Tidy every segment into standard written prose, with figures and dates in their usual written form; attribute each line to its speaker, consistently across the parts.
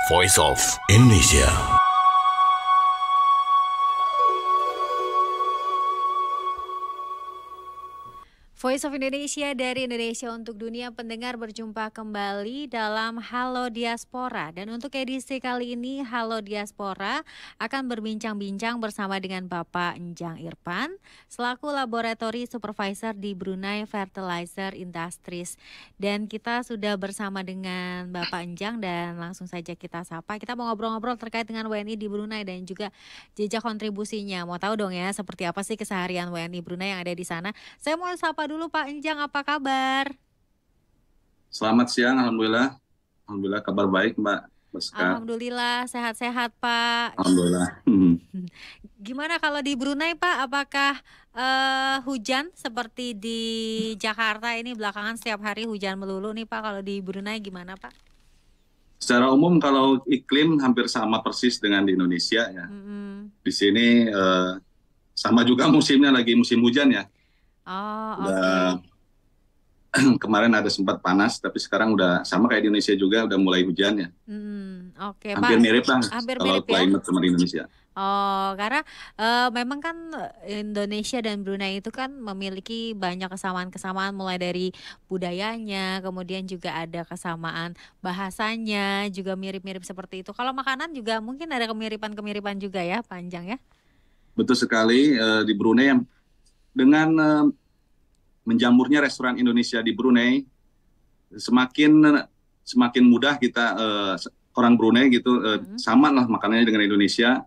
Speaker 1: Voice of Indonesia.
Speaker 2: Voice of Indonesia dari Indonesia untuk Dunia, pendengar berjumpa kembali dalam Halo Diaspora. Dan untuk edisi kali ini Halo Diaspora akan berbincang-bincang bersama dengan Bapak Enjang Irfan selaku Laboratory Supervisor di Brunei Fertilizer Industries. Dan kita sudah bersama dengan Bapak Enjang dan langsung saja kita sapa. Kita mau ngobrol-ngobrol terkait dengan WNI di Brunei dan juga jejak kontribusinya. Mau tahu dong ya seperti apa sih keseharian WNI Brunei yang ada di sana. Saya mau sapa dulu Pak Enjang, apa kabar?
Speaker 3: Selamat siang, Alhamdulillah. Alhamdulillah kabar baik, Mbak Baska.
Speaker 2: Alhamdulillah sehat-sehat Pak.
Speaker 3: Alhamdulillah.
Speaker 2: Gimana kalau di Brunei Pak? Apakah hujan seperti di Jakarta ini belakangan setiap hari hujan melulu nih Pak? Kalau di Brunei gimana Pak?
Speaker 3: Secara umum kalau iklim hampir sama persis dengan di Indonesia ya. Di sini sama juga musimnya, lagi musim hujan ya.
Speaker 2: Oh,
Speaker 3: Udah, kemarin ada sempat panas, tapi sekarang udah sama kayak di Indonesia juga, udah mulai hujan ya.
Speaker 2: Oke,
Speaker 3: Hampir
Speaker 2: Pak.
Speaker 3: mirip lah
Speaker 2: Hampir
Speaker 3: kalau
Speaker 2: mirip ya.
Speaker 3: climate sama di Indonesia.
Speaker 2: Oh, karena memang kan Indonesia dan Brunei itu kan memiliki banyak kesamaan-kesamaan mulai dari budayanya, kemudian juga ada kesamaan bahasanya, juga mirip-mirip seperti itu. Kalau makanan juga mungkin ada kemiripan-kemiripan juga ya, Panjang ya.
Speaker 3: Betul sekali, di Brunei dengan menjamurnya restoran Indonesia di Brunei, semakin mudah kita orang Brunei gitu sama lah makanannya dengan Indonesia,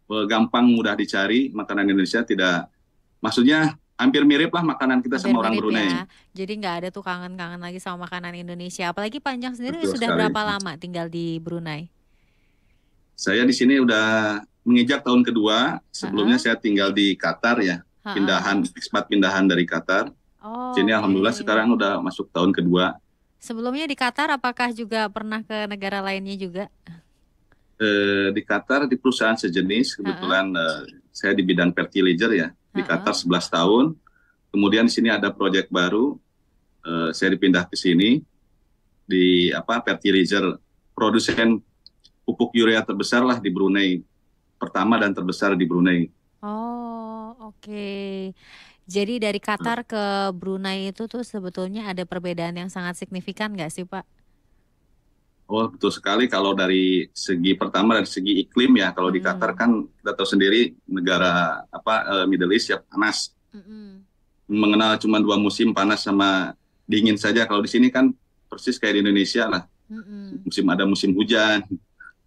Speaker 3: gampang mudah dicari makanan Indonesia, tidak, maksudnya hampir mirip lah makanan kita
Speaker 2: Hampir
Speaker 3: sama orang
Speaker 2: mirip
Speaker 3: Brunei.
Speaker 2: ya. Jadi nggak ada tuh kangen-kangen lagi sama makanan Indonesia. Apalagi Panjang sendiri
Speaker 3: Betul
Speaker 2: sudah
Speaker 3: sekali.
Speaker 2: berapa lama tinggal di Brunei?
Speaker 3: Saya di sini udah menginjak tahun kedua. Sebelumnya saya tinggal di Qatar ya, ekspat pindahan dari Qatar.
Speaker 2: Oh,
Speaker 3: Sini
Speaker 2: oke.
Speaker 3: alhamdulillah sekarang udah masuk tahun kedua.
Speaker 2: Sebelumnya di Qatar apakah juga pernah ke negara lainnya juga?
Speaker 3: Di Qatar di perusahaan sejenis, kebetulan saya di bidang fertilizer ya, di Qatar 11 tahun. Kemudian di sini ada proyek baru, saya dipindah ke sini di fertilizer, produsen pupuk urea terbesar lah di Brunei, pertama dan terbesar di Brunei.
Speaker 2: Oh, oke. Jadi dari Qatar ke Brunei itu tuh sebetulnya ada perbedaan yang sangat signifikan nggak sih Pak?
Speaker 3: Oh betul sekali, kalau dari segi pertama dari segi iklim ya, kalau di Qatar kan kita tahu sendiri negara Middle East ya, panas. Mengenal cuma 2 musim, panas sama dingin saja. Kalau di sini kan persis kayak di Indonesia lah. Ada musim hujan,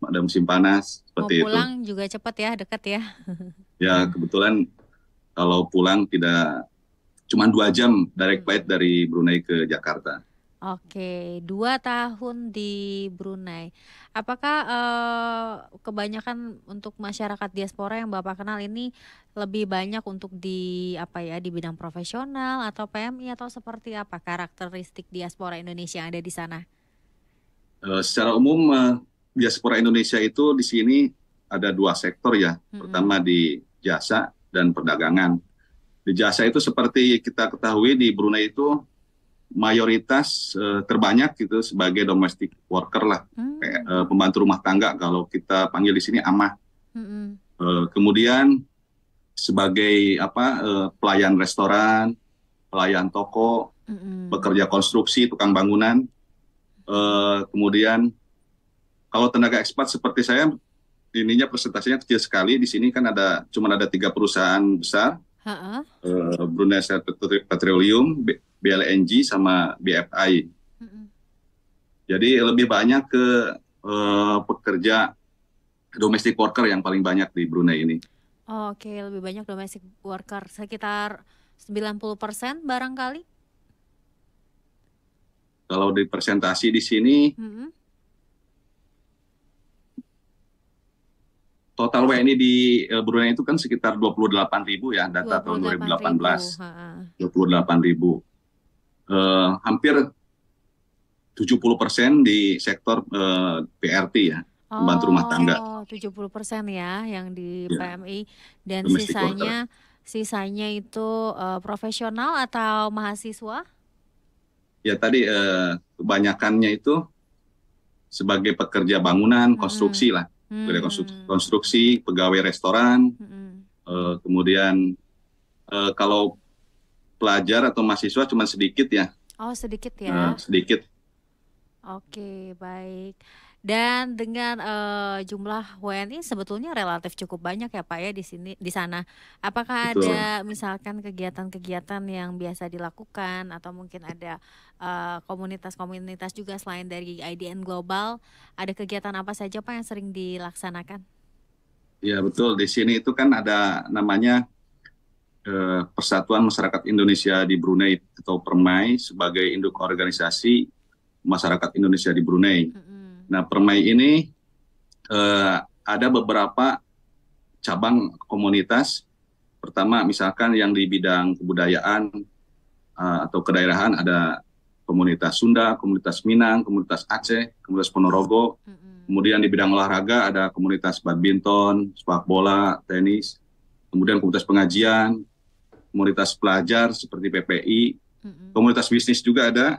Speaker 3: ada musim panas, seperti itu.
Speaker 2: Mau pulang juga cepat ya, dekat ya.
Speaker 3: Ya kebetulan kalau pulang tidak, cuma 2 jam direct flight dari Brunei ke Jakarta.
Speaker 2: Oke, 2 tahun di Brunei. Apakah kebanyakan untuk masyarakat diaspora yang Bapak kenal ini lebih banyak untuk di di bidang profesional atau PMI atau seperti apa karakteristik diaspora Indonesia yang ada di sana?
Speaker 3: Secara umum diaspora Indonesia itu di sini ada 2 sektor ya. Pertama di jasa dan perdagangan. Di jasa itu seperti kita ketahui di Brunei itu mayoritas terbanyak gitu sebagai domestic worker lah, pembantu rumah tangga kalau kita panggil di sini amah. Kemudian sebagai pelayan restoran, pelayan toko, pekerja konstruksi, tukang bangunan. Kemudian kalau tenaga ekspat seperti saya, ininya presentasinya kecil sekali. Di sini kan cuma ada 3 perusahaan besar, Brunei Petroleum, BLNG sama BFI. Jadi lebih banyak ke pekerja domestic worker yang paling banyak di Brunei ini.
Speaker 2: Oke, lebih banyak domestic worker, sekitar 90% barangkali.
Speaker 3: Kalau di presentasi di sini, total WNI di Brunei itu kan sekitar 28.000 ya, data tahun 2018. 28.000. Hampir 70% di sektor PRT ya, pembantu rumah tangga.
Speaker 2: 70% ya yang di PMI, dan
Speaker 3: Domestic
Speaker 2: sisanya itu profesional atau mahasiswa?
Speaker 3: Ya tadi kebanyakannya itu sebagai pekerja bangunan, konstruksi lah, konstruksi, pegawai restoran, kemudian kalau pelajar atau mahasiswa cuma sedikit ya.
Speaker 2: Oh, sedikit ya.
Speaker 3: Sedikit.
Speaker 2: Oke, baik. Dan dengan jumlah WNI sebetulnya relatif cukup banyak ya Pak ya di sana. Apakah
Speaker 3: Betul.
Speaker 2: ada misalkan kegiatan-kegiatan yang biasa dilakukan atau mungkin ada komunitas-komunitas juga selain dari IDN Global? Ada kegiatan apa saja Pak yang sering dilaksanakan?
Speaker 3: Ya betul, di sini itu kan ada namanya Persatuan Masyarakat Indonesia di Brunei atau Permai sebagai induk organisasi masyarakat Indonesia di Brunei. Nah, Permai ini ada beberapa cabang komunitas. Pertama, misalkan yang di bidang kebudayaan atau kedaerahan ada komunitas Sunda, komunitas Minang, komunitas Aceh, komunitas Ponorogo. Kemudian di bidang olahraga ada komunitas badminton, sepak bola, tenis. Kemudian komunitas pengajian, komunitas pelajar seperti PPI. Komunitas bisnis juga ada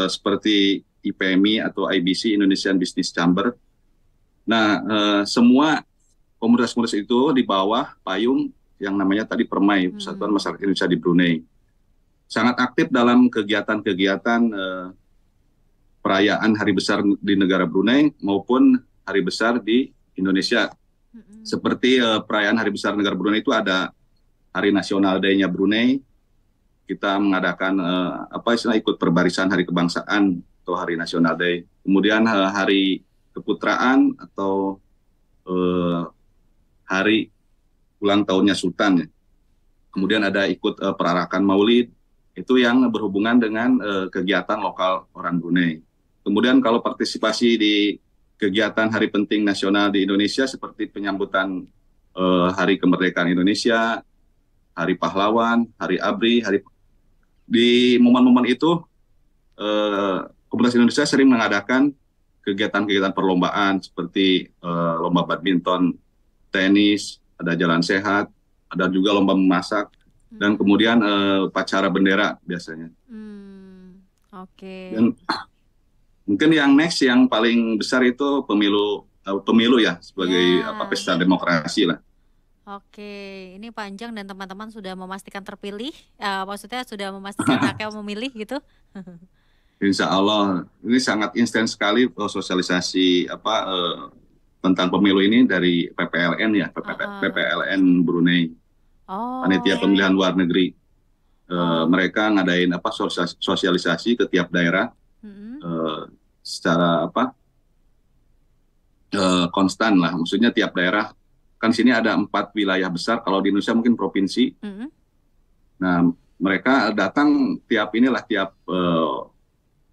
Speaker 3: seperti IPMI atau IBC, Indonesian Business Chamber. Nah, semua komunitas-komunitas itu di bawah payung yang namanya tadi Permai, Persatuan Masyarakat Indonesia di Brunei. Sangat aktif dalam kegiatan-kegiatan perayaan hari besar di negara Brunei maupun hari besar di Indonesia. Seperti perayaan hari besar negara Brunei itu ada Hari Nasional Day-nya Brunei. Kita mengadakan ikut perbarisan Hari Kebangsaan atau Hari Nasional Day. Kemudian Hari Keputraan atau hari ulang tahunnya Sultan. Kemudian ada ikut perarakan Maulid. Itu yang berhubungan dengan kegiatan lokal orang Brunei. Kemudian kalau partisipasi di kegiatan hari penting nasional di Indonesia seperti penyambutan Hari Kemerdekaan Indonesia, Hari Pahlawan, Hari ABRI, di momen-momen itu Komunitas Indonesia sering mengadakan kegiatan-kegiatan perlombaan seperti lomba badminton, tenis, ada jalan sehat, ada juga lomba memasak, dan kemudian upacara bendera biasanya.
Speaker 2: Oke.
Speaker 3: Dan mungkin yang next yang paling besar itu pemilu ya sebagai pesta demokrasi lah.
Speaker 2: Oke, ini panjang dan teman-teman sudah memastikan terpilih, maksudnya sudah memastikan haknya memilih gitu.
Speaker 3: Insya Allah, ini sangat instan sekali sosialisasi tentang pemilu ini dari PPLN ya, PPLN Brunei, Panitia Pemilihan Luar Negeri. Mereka ngadain sosialisasi ke tiap daerah secara konstan lah, maksudnya tiap daerah. Kan sini ada 4 wilayah besar, kalau di Indonesia mungkin provinsi. Nah, mereka datang tiap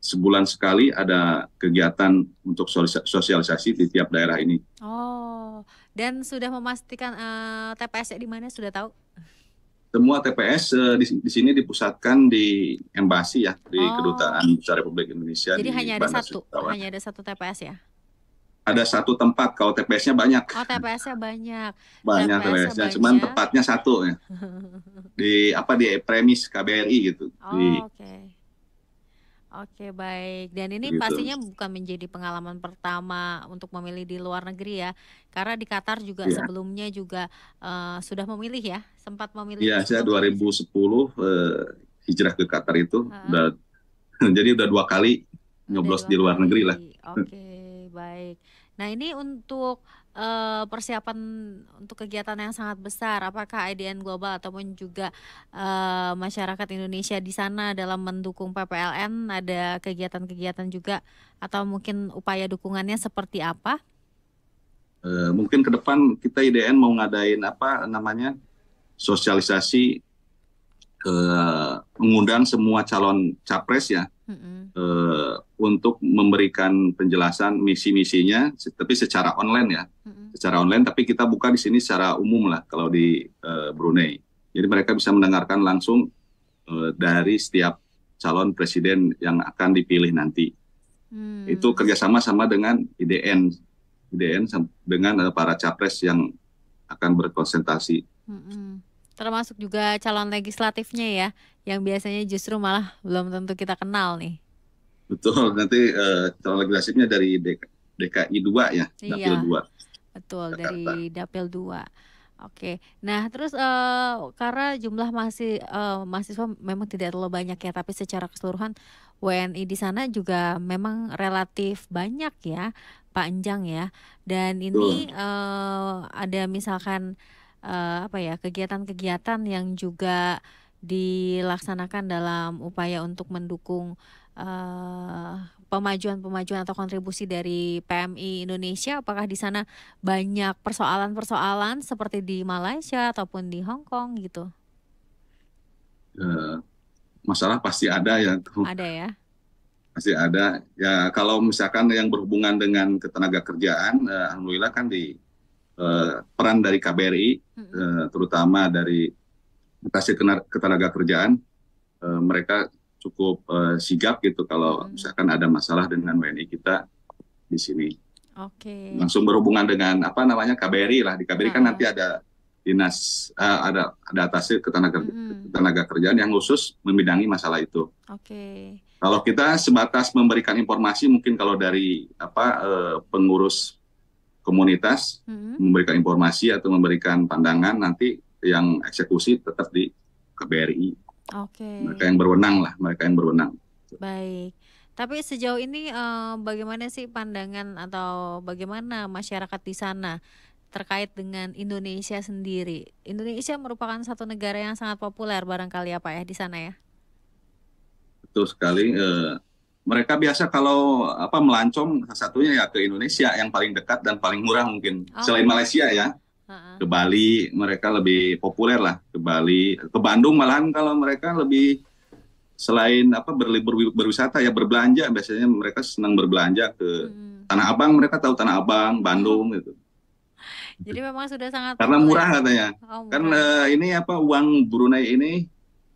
Speaker 3: sebulan sekali ada kegiatan untuk sosialisasi di tiap daerah ini.
Speaker 2: Oh, dan sudah memastikan TPS-nya di mana, sudah tahu?
Speaker 3: Semua TPS di sini dipusatkan di embasi ya, di Kedutaan Besar Republik Indonesia.
Speaker 2: Jadi hanya ada satu TPS ya?
Speaker 3: Ada satu tempat, kalau TPS-nya banyak.
Speaker 2: Oh, TPS-nya banyak.
Speaker 3: Banyak TPS-nya, cuman tepatnya satu ya. Di premis KBRI gitu.
Speaker 2: Oke, baik. Dan ini pastinya bukan menjadi pengalaman pertama untuk memilih di luar negeri ya. Karena di Qatar juga sebelumnya juga sudah memilih ya, sempat memilih.
Speaker 3: Iya, saya 2010 hijrah ke Qatar itu. Jadi udah 2 kali nyoblos di luar negeri lah.
Speaker 2: Oke, baik. Nah, ini untuk persiapan untuk kegiatan yang sangat besar, apakah IDN Global ataupun juga masyarakat Indonesia di sana dalam mendukung PPLN ada kegiatan-kegiatan juga atau mungkin upaya dukungannya seperti apa?
Speaker 3: Mungkin ke depan kita IDN mau ngadain sosialisasi mengundang semua calon capres ya. Untuk memberikan penjelasan misi-misinya, tapi secara online ya, secara online. Tapi kita buka di sini secara umum lah kalau di Brunei. Jadi mereka bisa mendengarkan langsung dari setiap calon presiden yang akan dipilih nanti. Itu kerjasama sama dengan IDN dengan para capres yang akan berkonsentrasi.
Speaker 2: Termasuk juga calon legislatifnya ya, yang biasanya justru malah belum tentu kita kenal nih.
Speaker 3: Betul, nanti calon legislatifnya dari DKI 2 ya, Dapil
Speaker 2: Iya,
Speaker 3: 2
Speaker 2: betul
Speaker 3: Jakarta.
Speaker 2: dari Dapil 2. Oke. Nah, terus karena jumlah mahasiswa memang tidak terlalu banyak ya, tapi secara keseluruhan WNI di sana juga memang relatif banyak ya, Pak Enjang ya. Dan ini
Speaker 3: Betul.
Speaker 2: ada misalkan apa ya, kegiatan-kegiatan yang juga dilaksanakan dalam upaya untuk mendukung eh, pemajuan-pemajuan atau kontribusi dari PMI Indonesia. Apakah di sana banyak persoalan-persoalan seperti di Malaysia ataupun di Hong Kong gitu?
Speaker 3: Eh, Masalah pasti ada ya,
Speaker 2: Ada ya?
Speaker 3: pasti ada. Ya kalau misalkan yang berhubungan dengan ketenaga kerjaan, alhamdulillah kan di peran dari KBRI,
Speaker 2: Mm-mm.
Speaker 3: terutama dari kasih ketenaga kerjaan, mereka cukup sigap gitu kalau
Speaker 2: Mm-mm.
Speaker 3: misalkan ada masalah dengan WNI kita di sini.
Speaker 2: Oke.
Speaker 3: Langsung berhubungan dengan apa namanya KBRI lah. Di KBRI kan nanti
Speaker 2: Heeh.
Speaker 3: ada dinas, ada atasnya
Speaker 2: Mm-mm.
Speaker 3: ketenaga kerjaan yang khusus membidangi masalah itu.
Speaker 2: Oke.
Speaker 3: Kalau kita sebatas memberikan informasi, mungkin kalau dari pengurus komunitas
Speaker 2: Mm-mm.
Speaker 3: memberikan informasi atau memberikan pandangan, nanti yang eksekusi tetap di KBRI.
Speaker 2: Oke.
Speaker 3: Mereka yang berwenang lah, mereka yang berwenang.
Speaker 2: Baik. Tapi sejauh ini bagaimana sih pandangan atau bagaimana masyarakat di sana terkait dengan Indonesia sendiri? Indonesia merupakan satu negara yang sangat populer barangkali ya Pak ya di sana ya?
Speaker 3: Betul sekali. Mereka biasa kalau apa melancong satunya ya ke Indonesia yang paling dekat dan paling murah mungkin. Selain
Speaker 2: Oh,
Speaker 3: Malaysia ya,
Speaker 2: heeh.
Speaker 3: ke Bali mereka lebih populer lah. Ke Bali, ke Bandung malahan kalau mereka lebih selain apa berlibur berwisata ya berbelanja biasanya mereka senang berbelanja ke
Speaker 2: Mm-mm.
Speaker 3: Tanah Abang. Mereka tahu Tanah Abang,
Speaker 2: Oh,
Speaker 3: Bandung gitu.
Speaker 2: jadi memang sudah sangat
Speaker 3: Karena
Speaker 2: populer.
Speaker 3: murah katanya.
Speaker 2: Oh,
Speaker 3: Kan
Speaker 2: murah.
Speaker 3: ini apa uang Brunei ini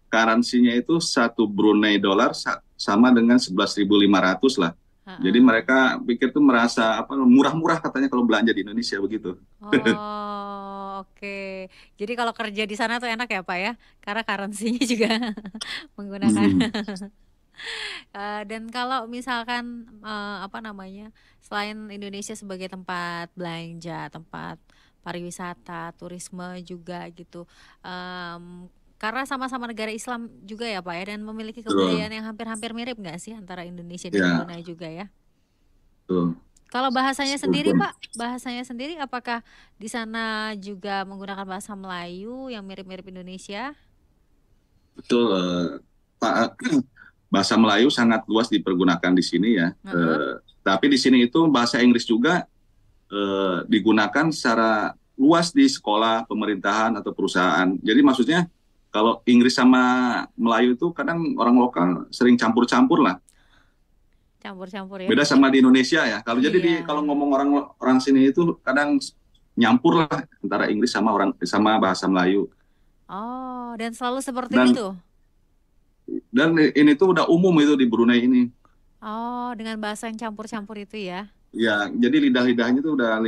Speaker 3: karansinya itu 1 Brunei dolar sama dengan 11.500 lah. Jadi
Speaker 2: Heeh.
Speaker 3: mereka pikir tuh merasa apa murah-murah katanya kalau belanja di Indonesia begitu.
Speaker 2: Oh, oke. Jadi kalau kerja di sana tuh enak ya Pak ya, karena currency-nya juga menggunakan.
Speaker 3: Hmm.
Speaker 2: Dan kalau misalkan apa namanya, selain Indonesia sebagai tempat belanja, tempat pariwisata, turisme juga gitu, karena sama-sama negara Islam juga ya Pak ya, dan memiliki
Speaker 3: Betul.
Speaker 2: kebudayaan yang hampir-hampir mirip nggak sih antara Indonesia dan
Speaker 3: Ya,
Speaker 2: Brunei juga ya?
Speaker 3: betul.
Speaker 2: Kalau bahasanya sendiri
Speaker 3: Setuju.
Speaker 2: Pak, bahasanya sendiri apakah di sana juga menggunakan bahasa Melayu yang mirip-mirip Indonesia?
Speaker 3: Betul. Pak, bahasa Melayu sangat luas dipergunakan di sini ya.
Speaker 2: Heeh.
Speaker 3: Tapi di sini itu bahasa Inggris juga digunakan secara luas di sekolah, pemerintahan atau perusahaan. Jadi maksudnya kalau Inggris sama Melayu itu kadang orang lokal sering campur-campur lah.
Speaker 2: Campur-campur ya?
Speaker 3: Beda sama di Indonesia ya. Kalau jadi
Speaker 2: Iya.
Speaker 3: kalau ngomong orang orang sini itu kadang nyampur lah antara Inggris sama bahasa Melayu.
Speaker 2: Oh, dan selalu seperti
Speaker 3: Dan
Speaker 2: itu.
Speaker 3: ini tuh udah umum itu di Brunei ini.
Speaker 2: Oh, dengan bahasa yang campur-campur itu ya.
Speaker 3: Ya, jadi lidah-lidahnya tuh udah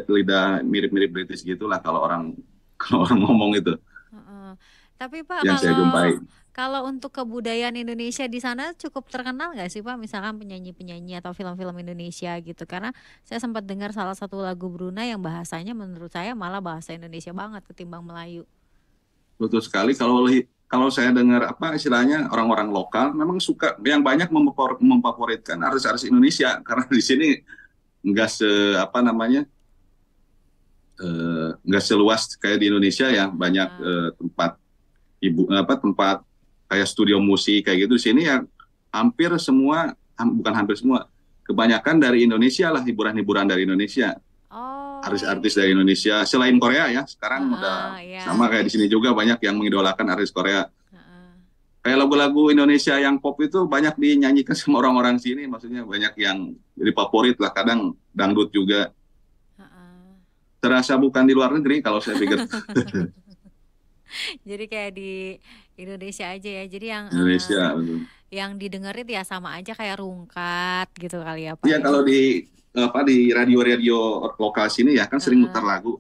Speaker 3: lidah mirip-mirip British gitulah kalau orang kalau orang ngomong itu
Speaker 2: Heeh. Tapi Pak,
Speaker 3: yang saya
Speaker 2: kalau
Speaker 3: jumpai.
Speaker 2: kalau untuk kebudayaan Indonesia di sana cukup terkenal nggak sih Pak? Misalkan penyanyi-penyanyi atau film-film Indonesia gitu. Karena saya sempat dengar salah satu lagu Brunei yang bahasanya menurut saya malah bahasa Indonesia banget ketimbang Melayu.
Speaker 3: Betul sekali kalau saya dengar apa istilahnya orang-orang lokal memang suka yang banyak memfavoritkan artis-artis Indonesia karena di sini nggak se apa namanya nggak seluas kayak di Indonesia ya banyak
Speaker 2: Heeh.
Speaker 3: tempat tempat kayak studio musik kayak gitu di sini ya hampir semua bukan hampir semua kebanyakan dari Indonesia lah hiburan-hiburan dari Indonesia
Speaker 2: Oh,
Speaker 3: artis-artis dari Indonesia selain Korea ya sekarang udah
Speaker 2: heeh, ya.
Speaker 3: sama kayak di sini juga banyak yang mengidolakan artis Korea
Speaker 2: Heeh.
Speaker 3: kayak lagu-lagu Indonesia yang pop itu banyak dinyanyikan sama orang-orang sini maksudnya banyak yang jadi favorit lah kadang dangdut juga
Speaker 2: Heeh.
Speaker 3: terasa bukan di luar negeri kalau saya pikir
Speaker 2: Jadi kayak di Indonesia aja ya. Jadi
Speaker 3: Indonesia.
Speaker 2: yang didengerin ya sama aja kayak rungkat gitu kali ya Pak
Speaker 3: Iya
Speaker 2: ya.
Speaker 3: kalau di radio-radio lokal sini ya kan sering mutar
Speaker 2: Heeh.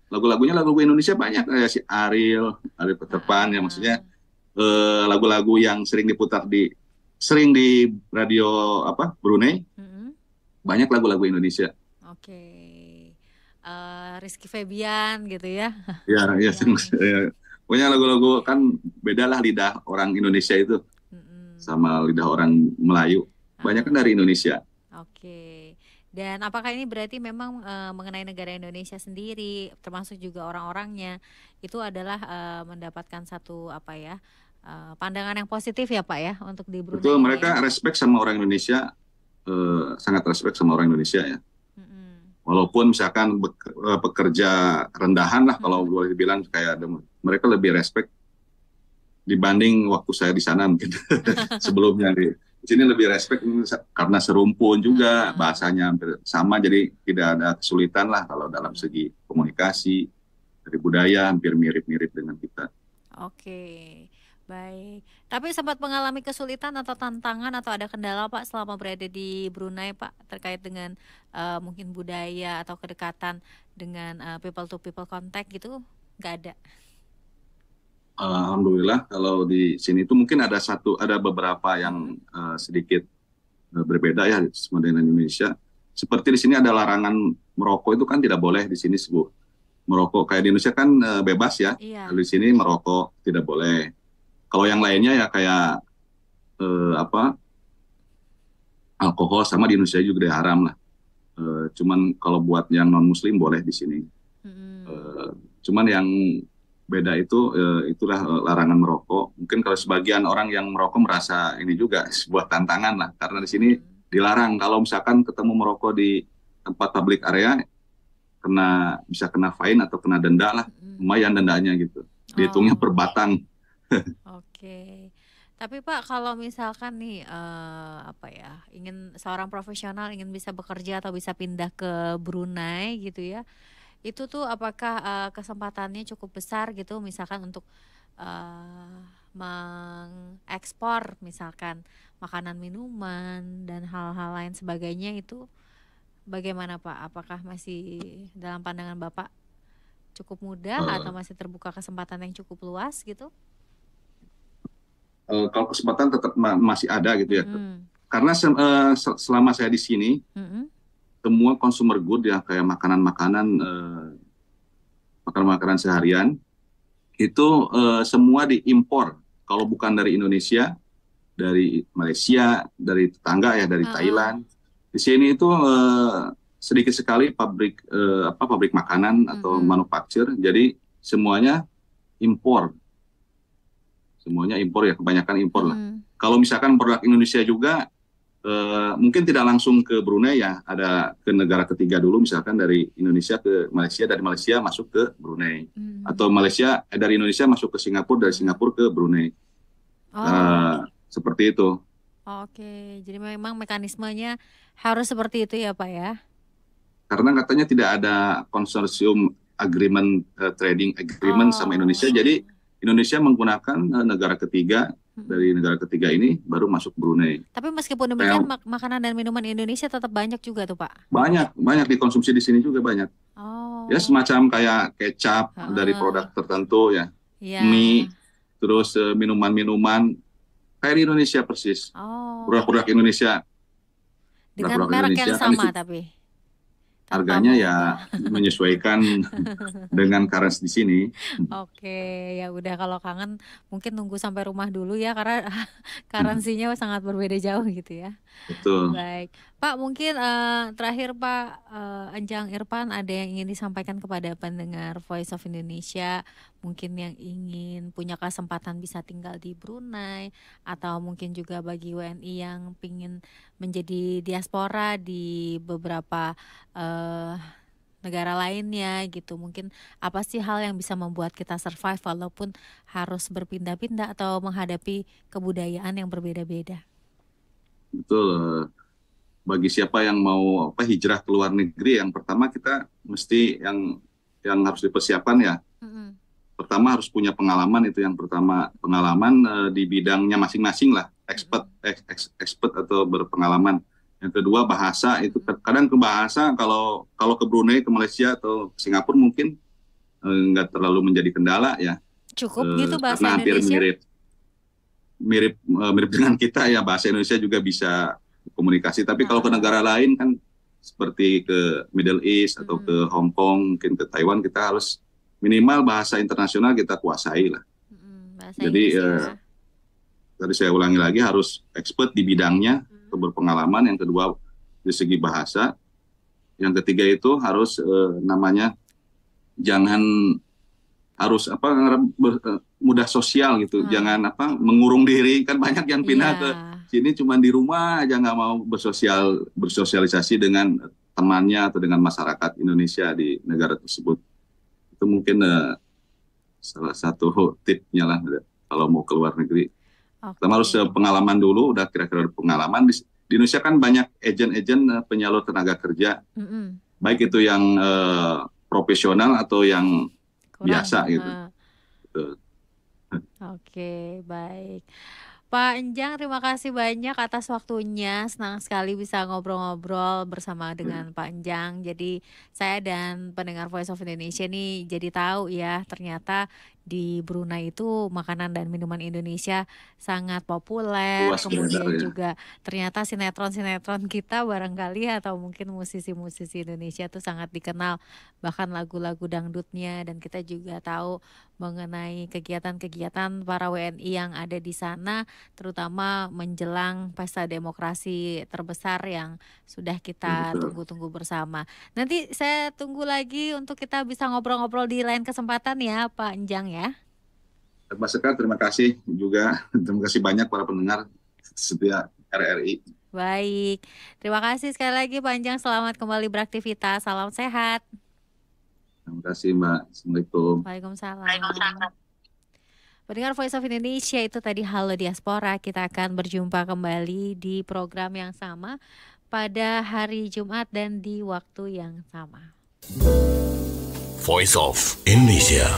Speaker 3: lagu-lagunya lagu Indonesia banyak kayak si Ariel Peter Pan ya maksudnya
Speaker 2: Heeh.
Speaker 3: lagu-lagu yang sering diputar di sering di radio Brunei,
Speaker 2: Mm-mm.
Speaker 3: banyak lagu-lagu Indonesia.
Speaker 2: Oke. Rizky Febian gitu ya.
Speaker 3: Ya, ya,
Speaker 2: Yang
Speaker 3: pokoknya lagu-lagu kan beda lah lidah orang Indonesia itu
Speaker 2: mm-mm.
Speaker 3: sama lidah orang Melayu. Banyak kan
Speaker 2: Ah,
Speaker 3: dari Indonesia.
Speaker 2: oke. Dan apakah ini berarti memang mengenai negara Indonesia sendiri, termasuk juga orang-orangnya, itu adalah mendapatkan satu apa ya, pandangan yang positif ya Pak ya untuk di
Speaker 3: Betul,
Speaker 2: Brunei ini ya?
Speaker 3: mereka respect sama orang Indonesia, sangat respect sama orang Indonesia ya.
Speaker 2: Mm-mm.
Speaker 3: Walaupun misalkan pekerja rendahan lah kalau
Speaker 2: Mm-mm.
Speaker 3: boleh dibilang kayak mereka lebih respect dibanding waktu saya di sana mungkin sebelumnya di sini lebih respect karena serumpun juga
Speaker 2: Ah,
Speaker 3: bahasanya hampir sama jadi tidak ada kesulitan lah kalau dalam
Speaker 2: mm-mm.
Speaker 3: segi komunikasi dari budaya hampir mirip-mirip dengan kita.
Speaker 2: Oke, baik. Tapi sempat mengalami kesulitan atau tantangan atau ada kendala Pak selama berada di Brunei Pak terkait dengan mungkin budaya atau kedekatan dengan people to people contact gitu? Nggak ada.
Speaker 3: Alhamdulillah kalau di sini itu mungkin ada beberapa
Speaker 2: Mm-mm.
Speaker 3: yang sedikit berbeda ya sama dengan Indonesia. Seperti di sini ada larangan merokok itu kan tidak boleh di sini sebut merokok kayak di Indonesia kan bebas ya. Kalau
Speaker 2: Iya.
Speaker 3: di sini merokok tidak boleh. Kalau yang lainnya ya kayak alkohol sama di Indonesia juga haram lah. Cuman kalau buat yang non Muslim boleh di sini.
Speaker 2: Mm-mm.
Speaker 3: Eh, Cuman yang beda itu itulah larangan merokok. Mungkin kalau sebagian orang yang merokok merasa ini juga sebuah tantangan lah karena di sini
Speaker 2: Mm-mm.
Speaker 3: dilarang kalau misalkan ketemu merokok di tempat public area bisa kena fine atau kena denda lah,
Speaker 2: Mm-mm.
Speaker 3: lumayan dendanya gitu. Dihitungnya
Speaker 2: Oh,
Speaker 3: per batang.
Speaker 2: oke. Tapi Pak, kalau misalkan nih apa ya, ingin seorang profesional ingin bisa bekerja atau bisa pindah ke Brunei gitu ya, itu tuh apakah kesempatannya cukup besar gitu, misalkan untuk eh, mengekspor misalkan makanan minuman dan hal-hal lain sebagainya itu bagaimana Pak? Apakah masih dalam pandangan Bapak cukup mudah atau
Speaker 3: Eh,
Speaker 2: masih terbuka kesempatan yang cukup luas gitu?
Speaker 3: Kalau kesempatan tetap masih ada gitu ya.
Speaker 2: Mm-mm.
Speaker 3: Karena selama saya di sini,
Speaker 2: Mm-mm.
Speaker 3: semua consumer good ya kayak makanan-makanan seharian itu semua diimpor. Kalau bukan dari Indonesia, dari Malaysia, dari tetangga ya, dari
Speaker 2: Ah,
Speaker 3: Thailand. Di sini itu sedikit sekali pabrik makanan atau
Speaker 2: mm-mm.
Speaker 3: manufaktur. Jadi semuanya impor, semuanya impor ya, kebanyakan impor lah.
Speaker 2: Mm-mm.
Speaker 3: Kalau misalkan produk Indonesia juga mungkin tidak langsung ke Brunei ya, ada ke negara ketiga dulu, misalkan dari Indonesia ke Malaysia, dari Malaysia masuk ke Brunei, atau
Speaker 2: Mm-mm.
Speaker 3: dari Indonesia masuk ke Singapura, dari
Speaker 2: Mm-mm.
Speaker 3: Singapura ke Brunei.
Speaker 2: Oh,
Speaker 3: Seperti itu.
Speaker 2: oke. Jadi memang mekanismenya harus seperti itu ya, Pak ya?
Speaker 3: Karena katanya tidak ada konsorsium agreement, trading agreement sama Indonesia,
Speaker 2: Oh.
Speaker 3: jadi Indonesia menggunakan negara ketiga,
Speaker 2: Mm-mm.
Speaker 3: dari negara ketiga ini baru masuk Brunei.
Speaker 2: Tapi meskipun demikian
Speaker 3: Kayak
Speaker 2: makanan dan minuman Indonesia tetap banyak juga tuh, Pak.
Speaker 3: banyak, banyak dikonsumsi di sini juga banyak. Ya
Speaker 2: Oh.
Speaker 3: semacam kayak kecap dari produk
Speaker 2: Heeh.
Speaker 3: tertentu ya,
Speaker 2: Ya.
Speaker 3: mie, terus minuman-minuman kayak di Indonesia persis.
Speaker 2: Oh.
Speaker 3: Produk-produk Indonesia,
Speaker 2: Dengan
Speaker 3: produk-produk
Speaker 2: merek yang
Speaker 3: Indonesia kan
Speaker 2: sama tapi tanpa
Speaker 3: harganya ya
Speaker 2: mengubah.
Speaker 3: menyesuaikan dengan currency di sini.
Speaker 2: Oke, ya udah kalau kangen mungkin nunggu sampai rumah dulu ya karena currency-nya sangat berbeda jauh gitu ya.
Speaker 3: Betul.
Speaker 2: Baik, Pak mungkin terakhir Pak Enjang Irfan ada yang ingin disampaikan kepada pendengar Voice of Indonesia, mungkin yang ingin punya kesempatan bisa tinggal di Brunei atau mungkin juga bagi WNI yang ingin menjadi diaspora di beberapa eh, negara lainnya gitu. Mungkin apa sih hal yang bisa membuat kita survive walaupun harus berpindah-pindah atau menghadapi kebudayaan yang berbeda-beda?
Speaker 3: Betul. Bagi siapa yang mau hijrah ke luar negeri, yang pertama kita mesti yang harus dipersiapkan ya.
Speaker 2: Mm-mm.
Speaker 3: Pertama harus punya pengalaman, itu yang pertama, pengalaman di bidangnya masing-masing lah,
Speaker 2: Mm-mm.
Speaker 3: expert atau berpengalaman. Yang kedua bahasa, itu
Speaker 2: Mm-mm.
Speaker 3: kadang ke bahasa kalau kalau ke Brunei, ke Malaysia atau ke Singapura mungkin nggak terlalu menjadi kendala ya,
Speaker 2: Cukup gitu bahasa
Speaker 3: karena hampir
Speaker 2: Indonesia?
Speaker 3: mirip. mirip dengan kita ya, bahasa Indonesia juga bisa komunikasi. Tapi kalau ke negara lain kan seperti ke Middle East atau ke Hong Kong, mungkin ke Taiwan, kita harus minimal bahasa internasional kita kuasai lah. Jadi tadi saya ulangi lagi, harus expert di bidangnya, atau berpengalaman. Yang kedua dari segi bahasa. Yang ketiga itu harus jangan harus mudah sosial gitu, jangan mengurung diri. Kan banyak yang pindah ke sini cuma di rumah aja, nggak mau bersosialisasi dengan temannya atau dengan masyarakat Indonesia di negara tersebut. Itu mungkin salah satu tipnya lah kalau mau ke luar negeri. Pertama harus pengalaman dulu, udah kira-kira pengalaman. Di Indonesia kan banyak agen-agen penyalur tenaga kerja, baik itu yang profesional atau yang biasa gitu.
Speaker 2: Oke, baik. Pak Enjang, terima kasih banyak atas waktunya. Senang sekali bisa ngobrol-ngobrol bersama dengan Pak Enjang. Jadi saya dan pendengar Voice of Indonesia nih jadi tahu ya, ternyata di Brunei itu makanan dan minuman Indonesia sangat populer. Kemudian juga ternyata sinetron-sinetron kita barangkali atau mungkin musisi-musisi Indonesia itu sangat dikenal, bahkan lagu-lagu dangdutnya. Dan kita juga tahu mengenai kegiatan-kegiatan para WNI yang ada di sana, terutama menjelang pesta demokrasi terbesar yang sudah kita tunggu-tunggu bersama. Nanti saya tunggu lagi untuk kita bisa ngobrol-ngobrol di lain kesempatan ya Pak Enjang ya.
Speaker 3: Mas Sekar, terima kasih juga. Terima kasih banyak para pendengar setia RRI.
Speaker 2: Baik, terima kasih sekali lagi Pak Enjang. Selamat kembali beraktivitas. Salam sehat.
Speaker 3: Terima kasih Mbak. Assalamualaikum.
Speaker 2: Waalaikumsalam. Pendengar Voice of Indonesia, itu tadi Halo Diaspora. Kita akan berjumpa kembali di program yang sama pada hari Jumat dan di waktu yang sama.
Speaker 1: Voice of Indonesia.